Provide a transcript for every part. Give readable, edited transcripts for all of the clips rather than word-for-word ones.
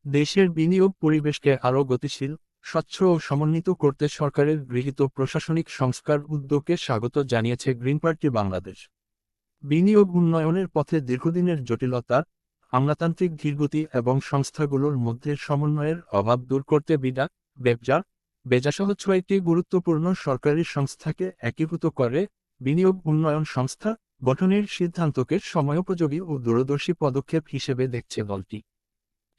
দেশের বিনিয়োগ পরিবেশকে আরও গতিশীল, স্বচ্ছ ও সমন্বিত করতে সরকারের গৃহীত প্রশাসনিক সংস্কার উদ্যোগকে স্বাগত জানিয়েছে গ্রিন পার্টি বাংলাদেশ। বিনিয়োগ উন্নয়নের পথে দীর্ঘদিনের জটিলতা, আমলাতান্ত্রিক ধীরগতি এবং সংস্থাগুলোর মধ্যে সমন্বয়ের অভাব দূর করতে বেজাসহ ছয়টি গুরুত্বপূর্ণ সরকারি সংস্থাকে একীভূত করে বিনিয়োগ উন্নয়ন সংস্থা গঠনের সিদ্ধান্তকে সময়োপযোগী ও দূরদর্শী পদক্ষেপ হিসেবে দেখছে দলটি।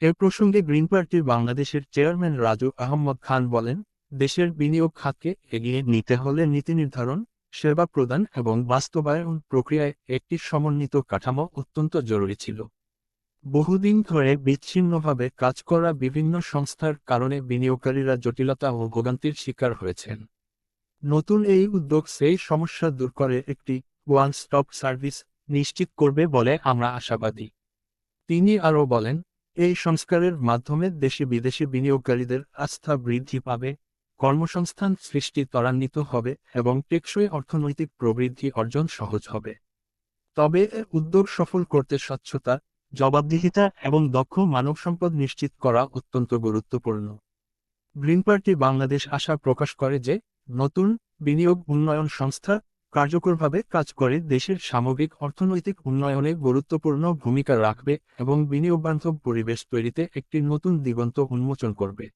এ প্রসঙ্গে গ্রিন পার্টির বাংলাদেশের চেয়ারম্যান রাজু আহমদ খান বলেন, দেশের বিনিয়োগ খাতকে এগিয়ে নিতে হলে নীতি নির্ধারণ, সেবা প্রদান এবং বাস্তবায়ন প্রক্রিয়ায় একটি সমন্বিত কাঠামো অত্যন্ত জরুরি ছিল। বহুদিন ধরে বিচ্ছিন্নভাবে কাজ করা বিভিন্ন সংস্থার কারণে বিনিয়োগকারীরা জটিলতা ও ভোগান্তির শিকার হয়েছেন। নতুন এই উদ্যোগ সেই সমস্যা দূর করে একটি ওয়ান স্টপ সার্ভিস নিশ্চিত করবে বলে আমরা আশাবাদী। তিনি আরও বলেন, এই সংস্কারের মাধ্যমে দেশি বিদেশি বিনিয়োগকারীদের আস্থা বৃদ্ধি পাবে, কর্মসংস্থান সৃষ্টি ত্বরান্বিত হবে এবং টেকসই অর্থনৈতিক প্রবৃদ্ধি অর্জন সহজ হবে। তবে এ উদ্যোগ সফল করতে স্বচ্ছতা, জবাবদিহিতা এবং দক্ষ মানবসম্পদ নিশ্চিত করা অত্যন্ত গুরুত্বপূর্ণ। গ্রিন পার্টি বাংলাদেশ আশা প্রকাশ করে যে, নতুন বিনিয়োগ উন্নয়ন সংস্থা কার্যকরভাবে কাজ করে দেশের সামগ্রিক অর্থনৈতিক উন্নয়নে গুরুত্বপূর্ণ ভূমিকা রাখবে এবং বিনিয়োগবান্ধব পরিবেশ তৈরিতে একটি নতুন দিগন্ত উন্মোচন করবে।